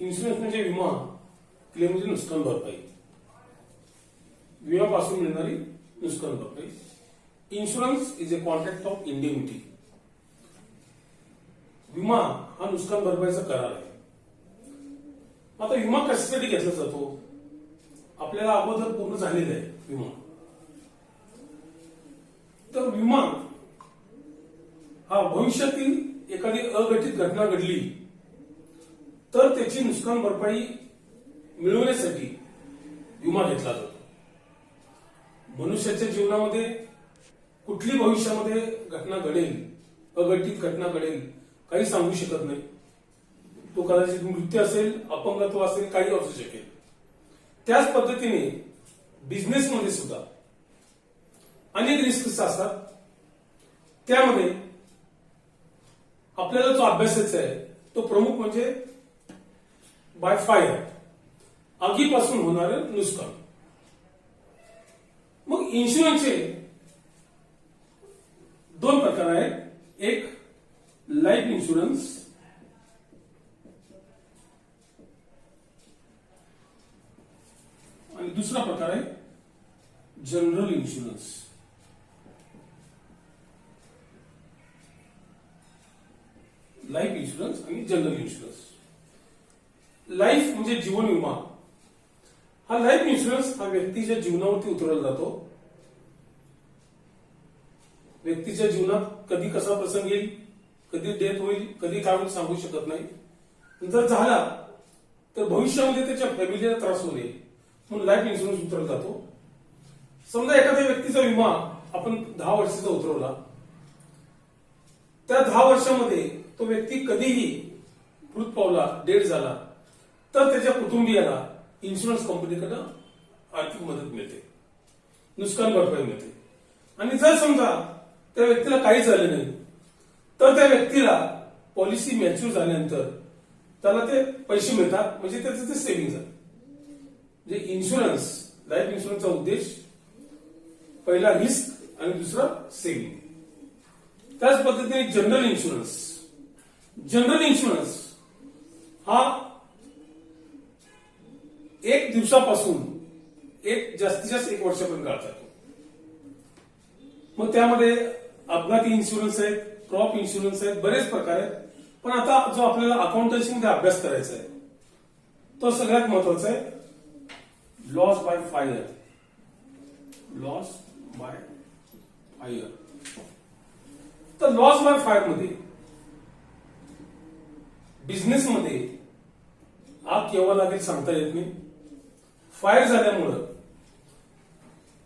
Insurance म्हणजे विमा, claim म्हणजे नुकसान भरपाई, विम्यापासून मिळणारी नुकसान भरपाई. Insurance is a contract of indemnity. विमा हा नुकसान भरपाईचा करार आहे. आता विमा कशासाठी घेतला जातो? आपल्याला अगोदर पूर्ण झालेला आहे विमा. तर विमा हा भविष्यातील एखादी अघटित घटना घडली तर त्याची नुकसान भरपाई मिळवण्यासाठी विमा घेतला जातो. मनुष्याच्या जीवनामध्ये कुठली भविष्यामध्ये घटना घडेल, अघटित घटना घडेल, काही सांगू शकत नाही. तो कदाचित मृत्यू असेल, अपंगत्व असेल, काही असू शकेल. त्याच पद्धतीने बिझनेसमध्ये सुद्धा अनेक रिस्क असतात. त्यामध्ये आपल्याला जो अभ्यासाचा आहे तो प्रमुख म्हणजे बाय फायर, आगीपासून होणारे नुकसान. मग इन्शुरन्सचे दोन प्रकार आहेत. एक लाईफ इन्शुरन्स आणि दुसरा प्रकार आहे जनरल इन्शुरन्स. लाईफ इन्शुरन्स आणि जनरल इन्शुरन्स. लाईफ म्हणजे जीवन विमा. हा लाईफ इन्शुरन्स हा व्यक्तीच्या जीवनावरती उतरवला जातो. व्यक्तीच्या जीवनात कधी कसा प्रसंग येईल, कधी डेथ होईल, कधी काय होईल सांगू शकत नाही. जर झाला तर भविष्यामध्ये त्याच्या फॅमिलीला त्रास होऊ नये म्हणून लाईफ इन्शुरन्स उतरवला जातो. समजा एखाद्या व्यक्तीचा विमा आपण 10 वर्षाचा उतरवला, त्या 10 वर्षामध्ये तो व्यक्ती कधीही मृत पावला, डेड झाला तर त्याच्या कुटुंबियाला इन्शुरन्स कंपनीकडे आर्थिक मदत मिळते, नुकसान भरपाई मिळते. आणि जर समजा त्या व्यक्तीला काही झालं नाही तर त्या व्यक्तीला पॉलिसी मॅच्युअर झाल्यानंतर त्याला ते पैसे मिळतात, म्हणजे त्याचं ते सेव्हिंग आहे. म्हणजे इन्शुरन्स, लाईफ इन्शुरन्सचा उद्देश पहिला रिस्क आणि दुसरा सेव्हिंग. त्याच पद्धतीने जनरल इन्शुरन्स. जनरल इन्शुरन्स हा 1 दिवसापासून जास्तीत जास्त 1 वर्षापर्यंत काढता येतो. मग त्यामध्ये अपघाती इन्शुरन्स आहेत, क्रॉप इन्शुरन्स आहेत, बरेच प्रकार आहेत. पण आता जो आपल्याला अकाउंटन्सीमध्ये अभ्यास करायचा आहे तो सगळ्यात महत्वाचा आहे loss by fire. Loss by fire. तर लॉस बाय फायर मध्ये बिझनेसमध्ये आग केव्हा लागेल सांगता येत नाही. फायर झाल्यामुळं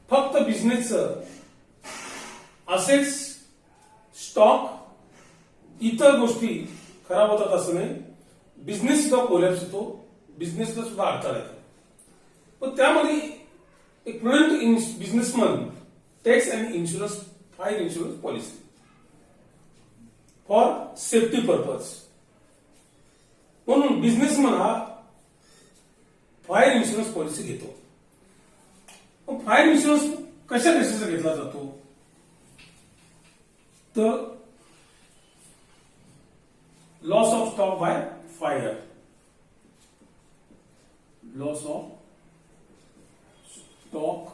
फक्त बिझनेसचं असेट्स, स्टॉक, इतर गोष्टी खराब होतात असं नाही. बिझनेस सुद्धा कोलॅप्स होतो, बिझनेसला सुद्धा अडथळा येतो. पण त्यामध्ये एक prudent businessman takes and insurance, fire insurance policy for safety purpose. म्हणून बिझनेसमन हा फायर इन्शुरन्स पॉलिसी घेतो. मग फायर इन्शुरन्स कशाचा घेतला जातो? तर loss of stock by fire. Loss of stock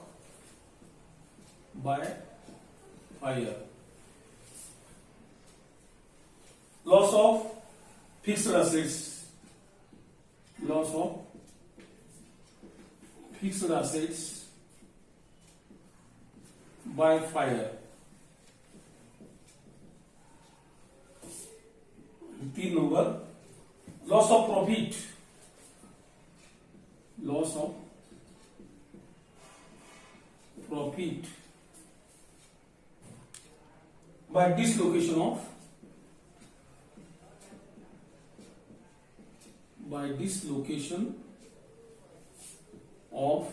by fire. Loss of fixed assets. Loss of fixed assets by fire. 3 number loss of profit. Loss of profit by dislocation of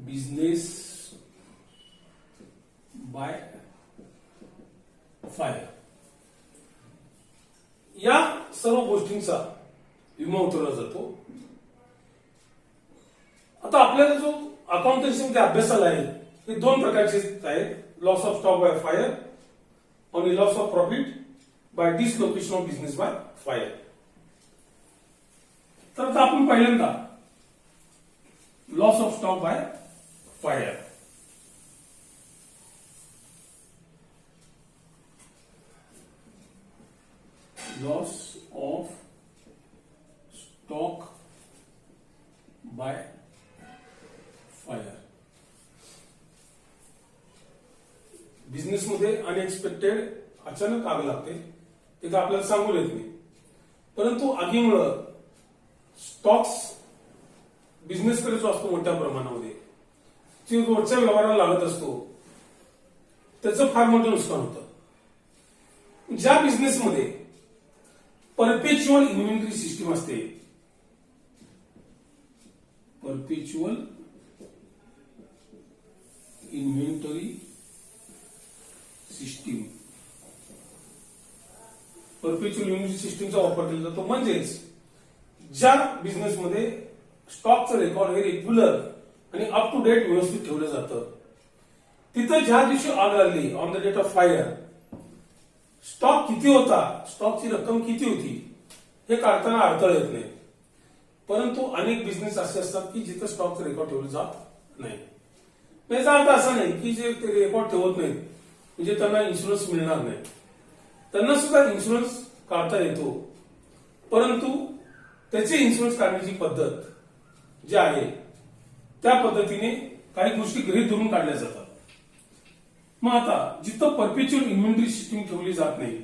business by fire. या सर्व गोष्टींचा विमा उतरवला जातो. आता आपल्याला जो अकाउंटन्सीमध्ये अभ्यासाला आहे हे 2 प्रकारचे आहेत. Loss of stock by fire आणि loss of profit by dislocation of business by fire. तर आता आपण पहिल्यांदा loss of stock by fire. Loss of stock by fire. बिझनेसमध्ये अनएक्सपेक्टेड अचानक आग लागते, ते तर आपल्याला सांगू येत नाही, परंतु आगीमुळं स्टॉक्स बिझनेसकडे जो असतो मोठ्या प्रमाणामध्ये, जो रोजच्या व्यवहाराला लागत असतो, त्याचं फार मोठं नुकसान होतं. ज्या बिझनेसमध्ये परपेच्युअल इन्व्हेंटरी सिस्टीम असते, perpetual inventory system, perpetual inventory सिस्टीमचा वापर केला जातो. म्हणजेच ज्या बिझनेसमध्ये स्टॉकचं रेकॉर्ड हे रेग्युलर आणि अप टू डेट व्यवस्थित ठेवलं जातं, तिथं ज्या दिवशी आग लागली on the date of fire, stock किती होता, स्टॉकची रक्कम किती होती हे काढताना अडथळा येत नाही. परंतु अनेक बिझनेस असे असतात की जिथं स्टॉकचं रेकॉर्ड ठेवलं जात नाही. याचा अर्थ असा नाही की जे ते रेकॉर्ड ठेवत नाहीत म्हणजे त्यांना इन्शुरन्स मिळणार नाही. त्यांना सुद्धा इन्शुरन्स काढता येतो, परंतु त्याची इन्शुरन्स काढण्याची पद्धत जी आहे त्या पद्धतीने काही गोष्टी गृहीत धरून काढल्या जातात. मग आता जिथं परपेच्युअल इन्व्हेंटरी सिस्टीम ठेवली जात नाही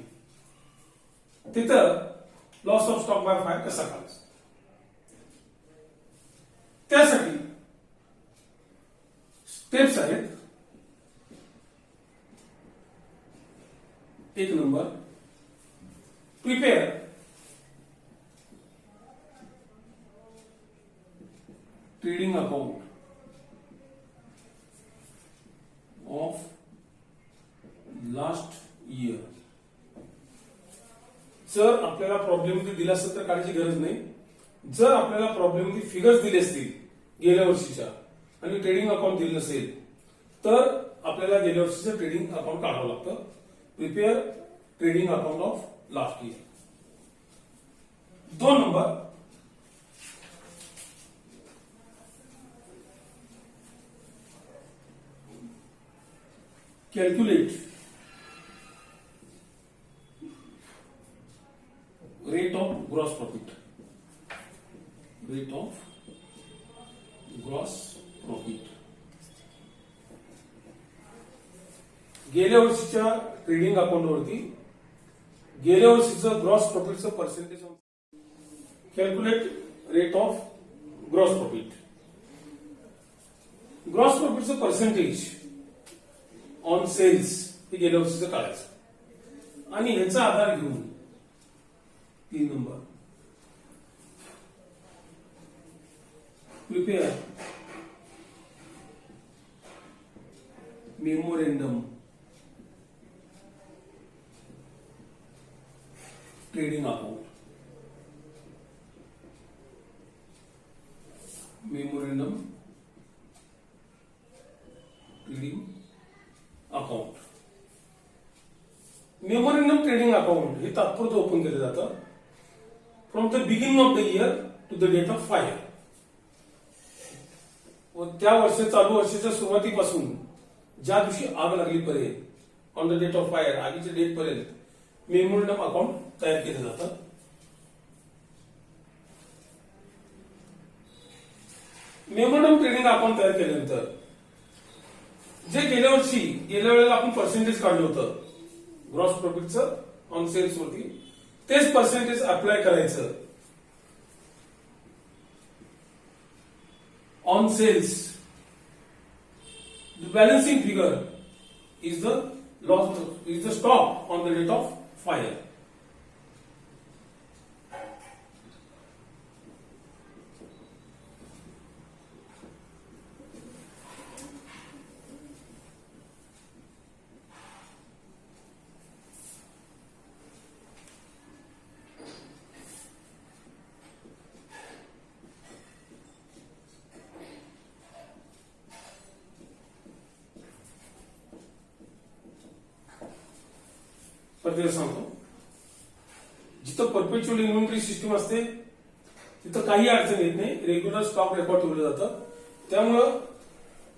तिथं loss of stock by fire कसा काढायचा, त्यासाठी स्टेप्स आहेत. एक number, prepare trading account of last year. जर आपल्याला प्रॉब्लेम दिला असेल तर काढायची गरज नाही. जर आपल्याला प्रॉब्लेम फिगर्स दिले असतील गेल्या वर्षीच्या आणि ट्रेडिंग अकाउंट दिलं नसेल तर आपल्याला गेल्या वर्षीचं ट्रेडिंग अकाउंट काढावं लागतं. Prepare trading account of last year. 2 number, calculate rate of gross profit. Rate of gross profit. गेल्या वर्षीच्या ट्रेडिंग अकाउंटवरती गेल्या वर्षीचं ग्रॉस प्रॉफिटचं percentage. Calculate rate of gross profit. Gross प्रॉफिटचं पर्सेंटेज ऑन सेल्स हे गेल्या वर्षीचं काढायचं आणि ह्याचा आधार घेऊन 3 number, prepare memorandum trading account. Memorandum trading account. Memorandum trading account हे तात्पुरतं ओपन केलं जातं from the beginning of the year to the date of fire. व त्या चालू वर्षाच्या सुरुवातीपासून ज्या दिवशी आग लागली पर्यंत on the date of fire, आगीच्या डेट पर्यंत मेमोरेंडम अकाउंट तयार केलं जातं. मेमोरेंडम ट्रेडिंग अकाउंट तयार केल्यानंतर जे गेल्या वेळेला आपण पर्सेंटेज काढलं होतं ग्रॉस प्रॉफिटचं ऑन सेल्स वरती, तेच पर्सेंटेज अप्लाय करायचं on sales. The balancing figure is the stock on the date of fire. परत सांगतो, जिथं परपेच्युअल इन्व्हेंटरी सिस्टीम असते तिथं काही अडचण येत नाही, रेग्युलर स्टॉक रेकॉर्ड ठेवलं जातं. त्यामुळं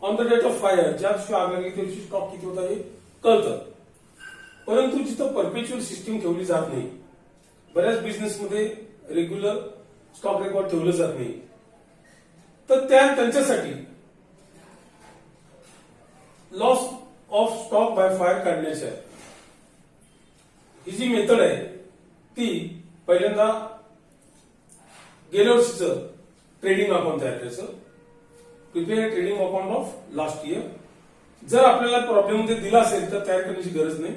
on the date of fire ज्या दिवशी आग लागली त्या दिवशी स्टॉक किती होता हे कळतं. परंतु जिथं परपेच्युअल सिस्टीम ठेवली जात नाही, बऱ्याच बिझनेसमध्ये रेग्युलर स्टॉक रेकॉर्ड ठेवलं जात नाही, तर त्यांच्यासाठी loss of stock by fire काढण्याच्या ही जी मेथड आहे ती पहिल्यांदा गेल्या वर्षीचं ट्रेडिंग अकाउंट तयार करायचं. Prepare trading account of last year. जर आपल्याला प्रॉब्लेम मध्ये दिला असेल तर तयार करण्याची गरज नाही,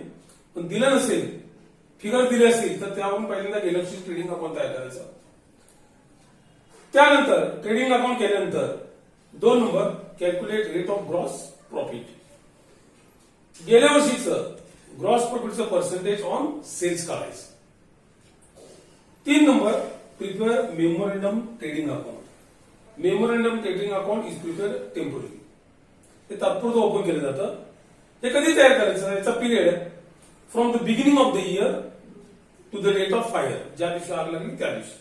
पण दिला नसेल, फिगर दिली असेल तर त्यावरून पहिल्यांदा गेल्या वर्षी ट्रेडिंग अकाउंट तयार करायचं. त्यानंतर ट्रेडिंग अकाउंट केल्यानंतर 2 number calculate rate of gross profit. गेल्या वर्षीचं ग्रॉस प्रॉफिटचं पर्सेंटेज ऑन सेल्स काढायचं. 3 number prepare memorandum trading account. Memorandum trading account is prepare temporary. हे तात्पुरतं ओपन केलं जातं. हे कधी तयार करायचं, याचा period from the beginning of the year to the date of fire, ज्या दिवशी आग लागली त्या दिवशी.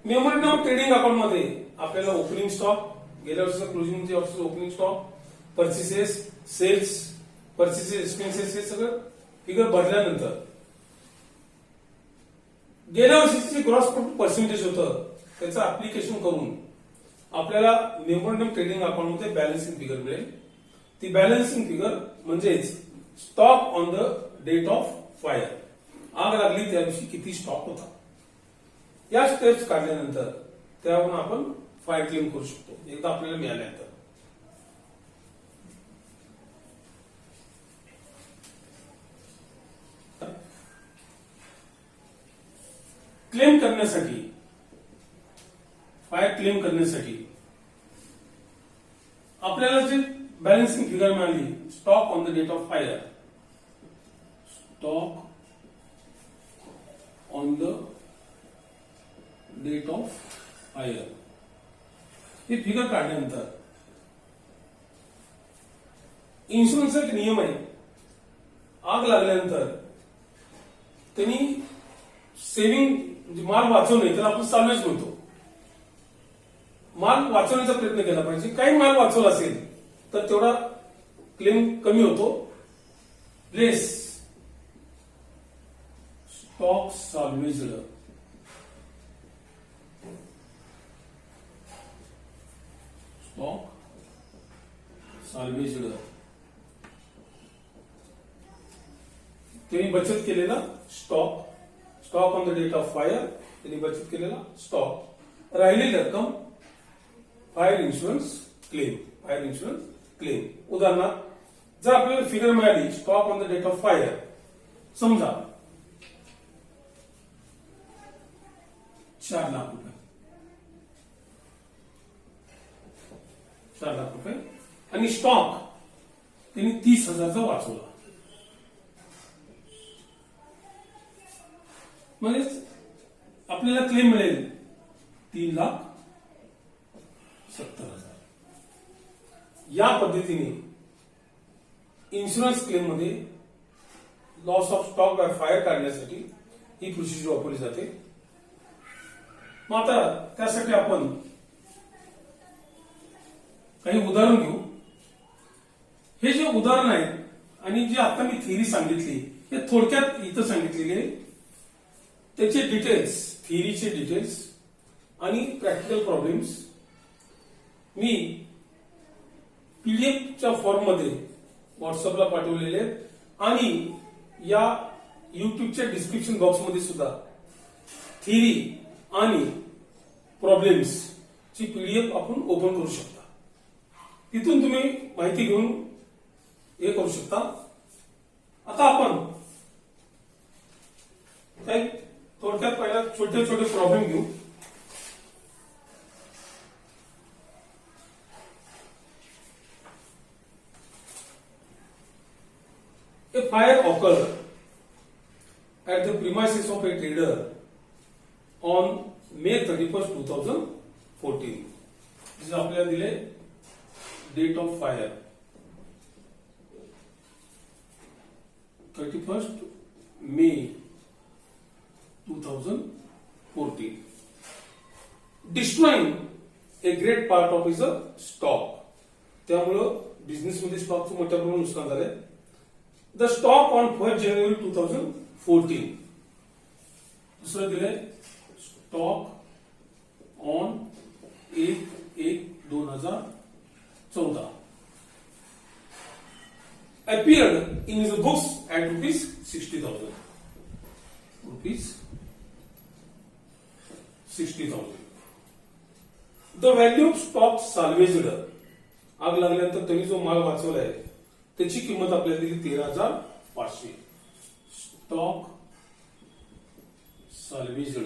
मेमोरंडम ट्रेडिंग अकाउंट मध्ये आपल्याला ओपनिंग स्टॉक, गेल्या वर्षीचा क्लोजिंग म्हणजे वर्षाचा opening stock, purchases, sales, purchases, expenses हे सगळं फिगर भरल्यानंतर गेल्या वर्षीचे जे ग्रॉस प्रॉफिट पर्सेंटेज होतं त्याचं अप्लिकेशन करून आपल्याला मेमोरंडम ट्रेडिंग अकाउंट मध्ये बॅलन्सिंग फिगर मिळेल. ती बॅलन्सिंग फिगर म्हणजेच stock on the date of fire, आग लागली त्या दिवशी किती स्टॉक होता. या स्टेप्स काढल्यानंतर त्यावरून आपण फायर क्लेम करू शकतो एकदा आपल्याला मिळाल्यानंतर. क्लेम करण्यासाठी, फायर क्लेम करण्यासाठी आपल्याला जे बॅलन्सिंग फिगर मिळाली, stock on the date of fire, stock on the date of fire, हे फिगर काढल्यानंतर इन्शुरन्सचा एक नियम आहे, आग लागल्यानंतर त्यांनी सेव्हिंग म्हणजे माल वाचवणे, तर आपण सॅल्वेज म्हणतो, माल वाचवण्याचा प्रयत्न केला पाहिजे. काही माल वाचवला असेल तर तेवढा क्लेम कमी होतो. Place stock salvaged, stock salvaged, त्यांनी बचत केलेला stock, stock on the date of fire, त्यांनी बचत केलेला स्टॉक, राहिलेली रक्कम fire insurance claim, fire insurance claim. उदाहरणार्थ जर आपल्याला फिगर मिळाली stock on the date of fire, समजा 4 लाख रुपये, 4 लाख रुपये आणि स्टॉक त्यांनी 30,000चा वाचवला, म्हणजेच आपल्याला क्लेम मिळेल 3,70,000. या पद्धतीने इन्शुरन्स क्लेम मध्ये loss of stock by fire काढण्यासाठी ही प्रोसिजर वापरली जाते. मग आता त्यासाठी आपण काही उदाहरण घेऊ. हे जे उदाहरण आहे आणि जे आता मी थिअरी सांगितली हे थोडक्यात इथं सांगितलेली आहे. त्याचे डिटेल्स, थिअरीचे डिटेल्स आणि प्रॅक्टिकल प्रॉब्लेम्स मी पीडीएफच्या फॉर्ममध्ये व्हॉट्सअपला पाठवलेले आहेत आणि या युट्यूबच्या डिस्क्रिप्शन बॉक्समध्ये सुद्धा थिअरी आणि प्रॉब्लेम्स ची पीडीएफ आपण ओपन करू शकता. तिथून तुम्ही माहिती घेऊन हे करू शकता. आता आपण काही थोडक्यात पहिला छोटे छोटे प्रॉब्लेम घेऊ. A fire occurred at the premises of a trader on May 31st, 2014. जिथे आपल्याला दिले date of fire 31st May 2014. Destroying a great part of is a stock. त्यामुळं बिझनेसमध्ये स्टॉकचं मोठ्या प्रमाणात नुकसान झालंय. द स्टॉक ऑन 1 जानेवारी 2014. दुसरं दिलंय stock on 1/1/2014 appeared in his books at rupees 60,000. Rupees 60,000. The value of stock salvaged. आग लागल्यानंतर त्यांनी जो माल वाचवलाय त्याची किंमत आपल्याला दिली 13,500. Stock salvaged.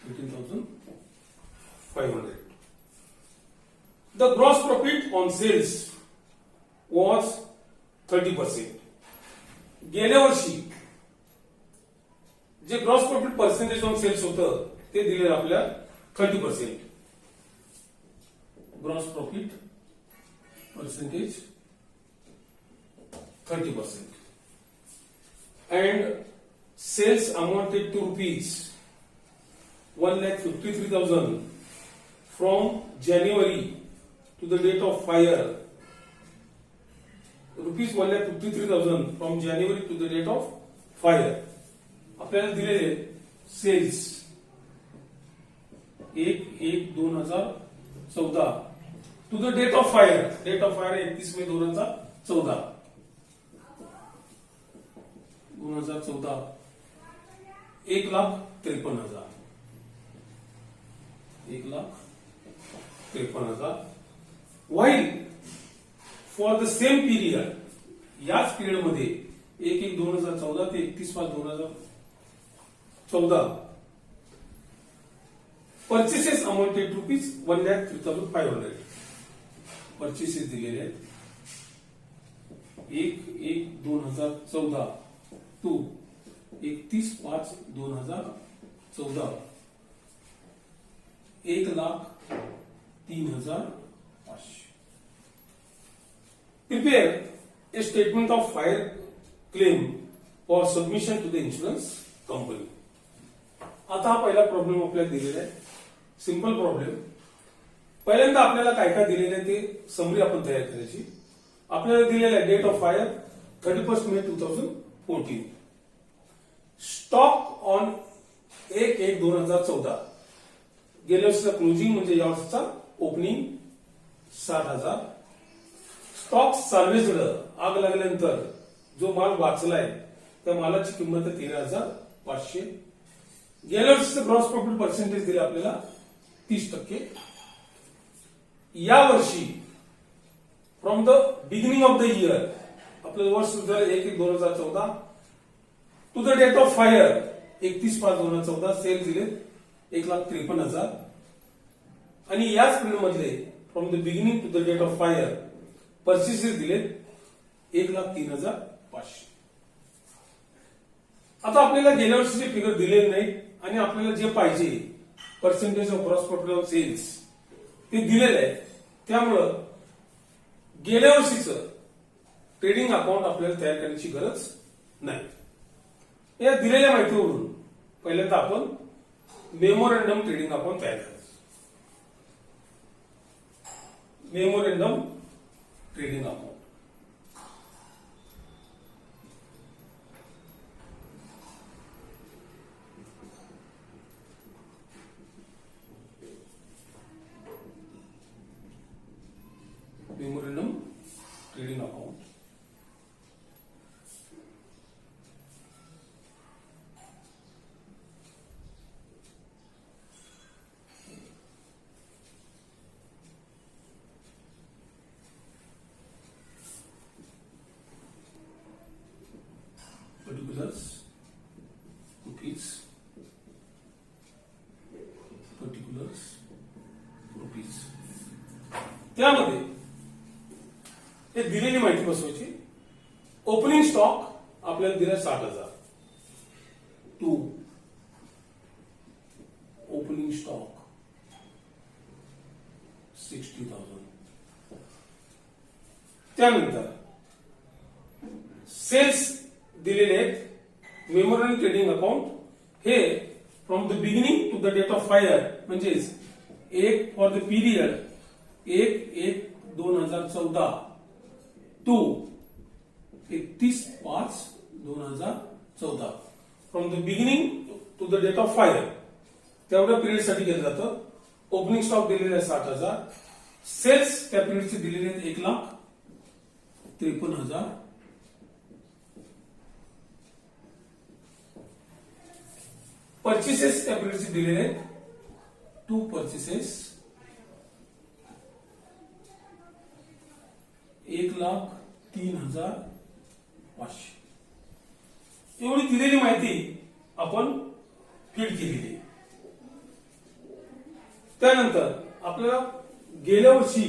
$18,500. The gross profit on sales was 30%. गेल्या वर्षी जे gross profit percentage on sales होतं ते दिले आपल्या 30%. Gross profit percentage 30%. And sales amounted to rupees 1,53,000 from January to the date of fire. Rupees 1,53,000 from January to the date of fire. आपल्याला दिलेले sales 1/1/2014 to the date of fire. Date of fire 31 may 2014. 1,53,000. 1,53,000. While for the same period, याच period मध्ये 1/1/2014 ते 31/5/2014 purchases amounted rupees 1,03,500. Purchases दिलेले आहेत 1/1/2014 to 31/5/2014 1,03,500. Prepare a statement of fire claim for submission to the insurance company. आता हा पहिला problem आपल्याला दिलेला आहे. Simple problem. पहिल्यांदा आपल्याला काय काय दिलेलं आहे ते समरी आपण तयार करायची. आपल्याला दिलेला आहे date of fire 31 may 2014. Stock on 1/1/2014. गेल्या वर्षीचा क्लोजिंग म्हणजे या वर्षीचा ओपनिंग 7,000. स्टॉक साल्वेज्ड, आग लागल्यानंतर जो माल वाचलाय त्या मालाची किंमत 13,500. गेल्या वर्षीचं ग्रॉस प्रॉफिट पर्सेंटेज दिले आपल्याला 30%. या वर्षी from the beginning of the year आपलं वर्ष सुरू झालं 1/1/2014 to the date of fire 31/5/2014. Sale दिले 1,53,000. आणि याच पिरियड मधले from the beginning to the date of fire purchases दिले 1,03,500. आता आपल्याला गेल्या वर्षीचे फिगर दिलेले नाहीत आणि आपल्याला जे पाहिजे percentage of gross profit of sales ते दिलेलं आहे. त्यामुळं गेल्या वर्षीचं ट्रेडिंग अकाउंट आपल्याला तयार करण्याची गरज नाही. या दिलेल्या माहितीवरून पहिल्यांदा आपण मेमोरंडम ट्रेडिंग अकाउंट तयार करायचं. Memorandum trading account. Memorandum trading account. Particulars rupees. Particulars rupees. त्यामध्ये हे दिलेली माहिती बसवायची. ओपनिंग स्टॉक आपल्याला दिला 60,000 टू ओपनिंग स्टॉक 60,000. त्यानंतर सेल्स दिलेले आहेत मेमोरंडम ट्रेडिंग अकाउंट हे from the beginning to the date of fire म्हणजेच 1 for the period 1/1/2014 to 31/5/2014 from the beginning to the date of fire तेवढ्या पिरियड साठी केलं जातं. ओपनिंग स्टॉक दिलेले आहे 60,000. सेल्स त्या पिरियडचे दिलेले आहेत 1,53,000. परचेसेस त्या पिरियडचे दिलेले आहेत 2 परचेसेस 1,03,500. एवढी दिलेली माहिती आपण फीड केलेली. त्यानंतर आपल्याला गेल्या वर्षी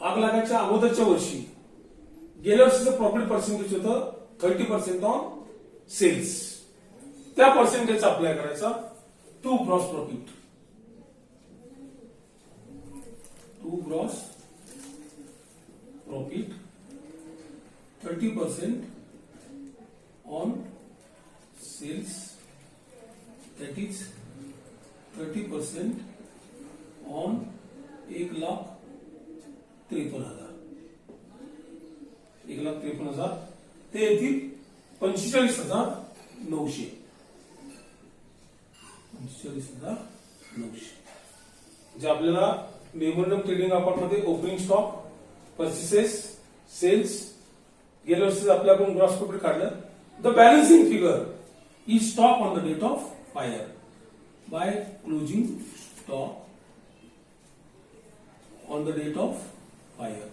आग लागायच्या अगोदरच्या वर्षी गेल्या वर्षीचं प्रॉफिट पर्सेंटेज होतं 30% ऑन सेल्स. त्या पर्सेंटेज अप्लाय करायचा to gross profit 30% on sales, that is 30% on 1,53,000 ते येतील 45,900. जे आपल्याला मेमोरंडम ट्रेडिंग अकाउंट मध्ये ओपनिंग स्टॉक परचेसेस सेल्स गेल्या वर्षी आपल्याकडून ग्रॉस प्रॉफिट काढलं. The balancing figure is stock on the date of fire by closing stock on the date of fire.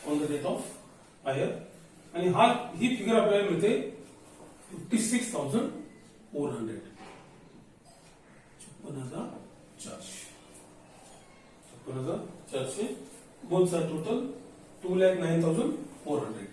On the date of fire आणि ही figure आपल्याला मिळते 56,400 56,400 both side total 2,09,400.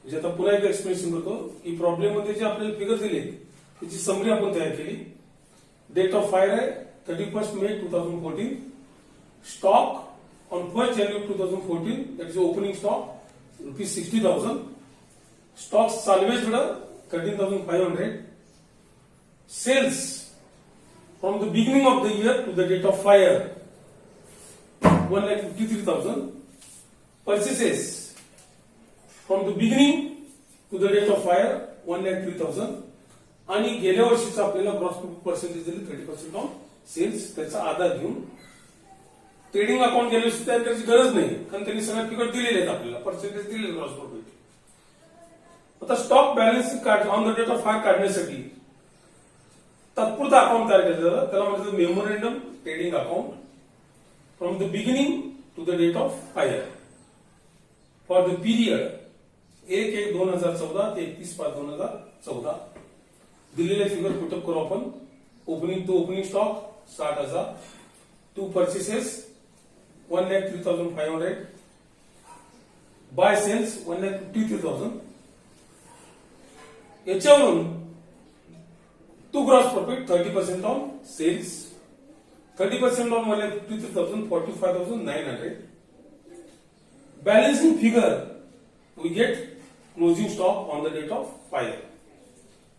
म्हणजे आता पुन्हा एक एक्सप्लेनेशन करतो की प्रॉब्लेम मध्ये जे आपल्याला फिगर दिले त्याची समरी आपण तयार केली. डेट ऑफ फायर आहे 31 मे 2014. स्टॉक ऑन 1 जानेवारी 2014 that is opening stock ₹60,000. Stock salvaged 13,500. Sales from the beginning of the year to the date of fire 1,53,000. Purchases from the beginning to the date of fire 1,03,000. आणि गेल्या वर्षीचं आपल्याला gross percentage दिले 30% on cells. त्याचा आधार घेऊन trading account गेल्या वर्षी तयार करायची गरज नाही कारण त्यांनी सगळ्या फिगर दिलेले आहेत आपल्याला पर्सेंटेज दिलेले ग्रॉस प्रॉफिट. आता stock balance on the date of fire काढण्यासाठी तात्पुरता अकाउंट तयार केलं जातं त्याला म्हणतात memorandum trading account from the beginning to the date of fire for the period 1/1/2014 ते 31/5/2014. दिलेले फिगर पुटअप करू आपण. Opening stock 60,000. 2 purchases 1,03,500. By sales 1,53,000. याच्यावरून to gross profit 30% on sales 30% on 1,53,000 45,900. Balancing figure we get closing stock on the date of fire.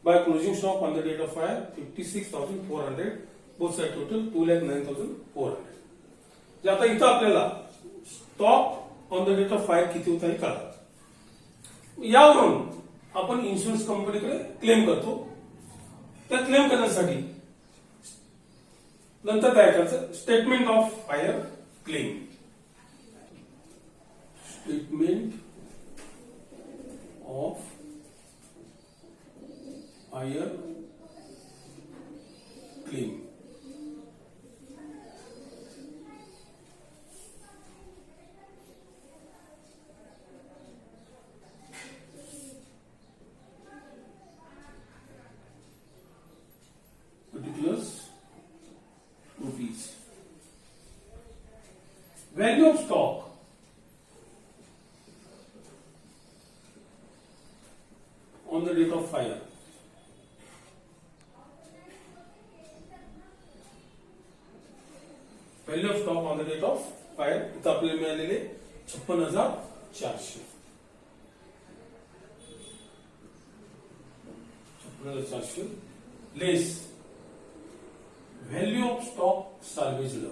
By closing stock on the date of fire 56,400 both side total 2,09,400. जे आता इथं आपल्याला stock on the date of fire किती होता हे कळलं. यावरून आपण इन्शुरन्स कंपनीकडे क्लेम करतो. त्या क्लेम करण्यासाठी नंतर तयार करायचं statement of fire claim. Statement of fire claim. Value of stock on the date of fire. Value of stock on the date of fire इथं आपल्याला मिळालेले 56,400. 56,400 less value of stock salvaged.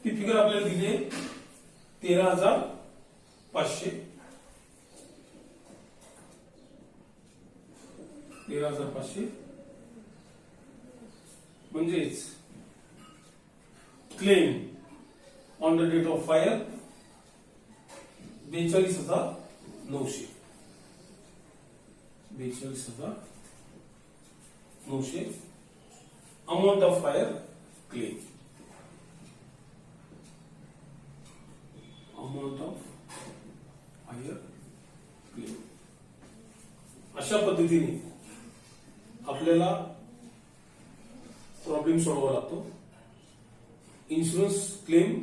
ती फिगर आपल्याला दिली आहे 13,500. 13,500 म्हणजेच claim on the date of fire 42,900. 42,900 amount of fire claim. Amount of fire claim. अशा पद्धतीने आपल्याला प्रॉब्लेम सोडवावा लागतो. Insurance claim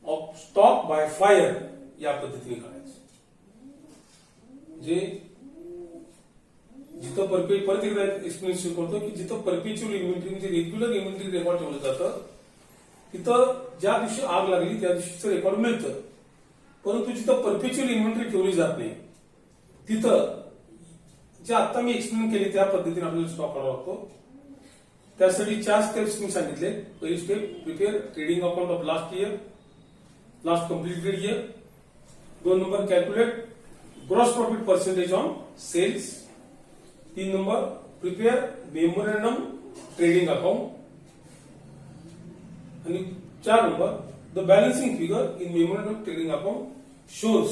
of stock by fire या पद्धतीने करायचं. जे जिथं परत एकदा एक्सप्लेनेशन करतो की जिथं परपेच्युअल इन्व्हेंटरी म्हणजे रेग्युलर इन्व्हेंटरी रेकॉर्ड ठेवलं जातं तिथं ज्या दिवशी आग लागली त्या दिवशीचं रेकॉर्ड मिळतं. परंतु जिथं परपेच्युअल इन्व्हेंटरी ठेवली जात नाही तिथं जे आता मी एक्सप्लेन केली त्या पद्धतीने आपल्याला स्टॉक करावा लागतो. त्यासाठी 4 स्टेप्स मी सांगितले. पहिली step prepare trading account of last year, last completed year. 2 number calculate gross profit percentage on sales. 3 number prepare memorandum trading account. आणि 4 number the balancing figure in memorandum trading account shows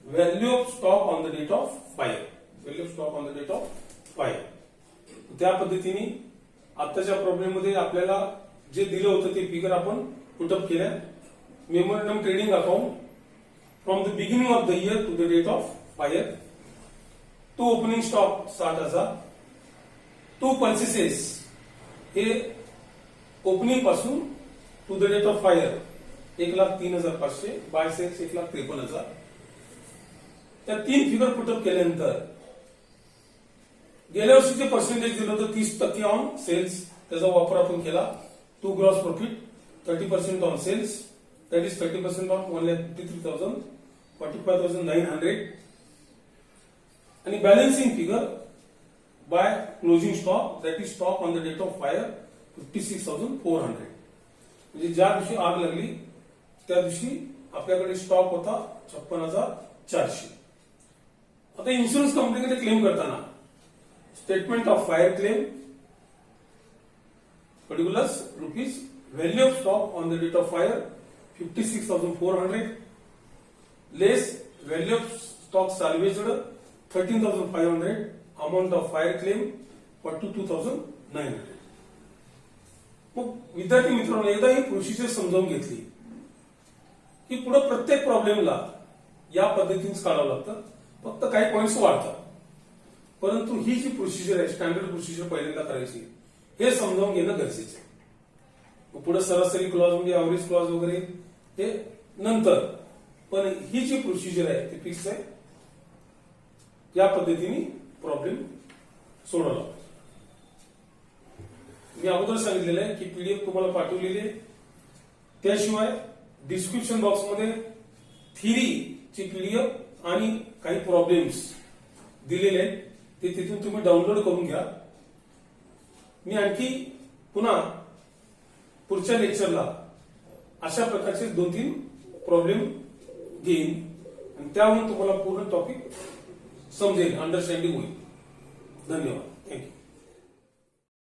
value of stock on the date of fire. Value of stock on the date of fire. त्या पद्धतीने आताच्या problem मध्ये आपल्याला जे दिलं होतं ते फिगर आपण पुटअप केल्या. Memorandum trading account from the beginning of the year to the date of fire. To opening stock 60,000. To purchases हे ओपनिंग पासून to the date of fire 1,03,500. By sales 1,53,000. त्या 3 फिगर पुटअप केल्यानंतर गेल्या वर्षीचे percentage दिलं होतं 30% on cells. त्याचा वापर आपण केला. To gross profit 30% on sales that is 30% on 1,53,000 45,900. आणि balancing figure by closing stock that is stock on the date of fire 56,400. म्हणजे ज्या दिवशी आग लागली त्या दिवशी आपल्याकडे स्टॉक होता 56,400. आता इन्शुरन्स कंपनीकडे क्लेम करताना statement of fire claim particulars rupees value of stock on the date of fire 56,400 less value of stock salvaged 13,500 amount of fire claim 42,900. मग विद्यार्थी मित्रांनो एकदा ही प्रोसिजर समजावून घेतली की पुढे प्रत्येक प्रॉब्लेमला या पद्धतीनेच काढावं लागतं. फक्त काही पॉइंट्स वाढतात. परंतु ही जी प्रोसिजर आहे स्टँडर्ड प्रोसिजर पहिल्यांदा करायची हे समजावून घेणं गरजेचं आहे. पुढे सरासरी क्लॉज म्हणजे ऍव्हरेज क्लॉज वगैरे हे नंतर. पण ही जी प्रोसिजर आहे ती फिक्स आहे. या पद्धतीने प्रॉब्लेम सोडवला. मी अगोदर सांगितलेलं आहे की पीडीएफ तुम्हाला पाठवलेली आहे. त्याशिवाय डिस्क्रिप्शन बॉक्समध्ये थिअरीची पीडीएफ आणि काही प्रॉब्लेम्स दिलेले आहेत ते तिथून तुम्ही डाउनलोड करून घ्या. मी आणखी पुन्हा पुढच्या लेक्चरला अशा प्रकारचे 2-3 प्रॉब्लेम घेईन आणि त्यावरून तुम्हाला पूर्ण टॉपिक समजेल, अंडरस्टँडिंग होईल. धन्यवाद. थँक्यू.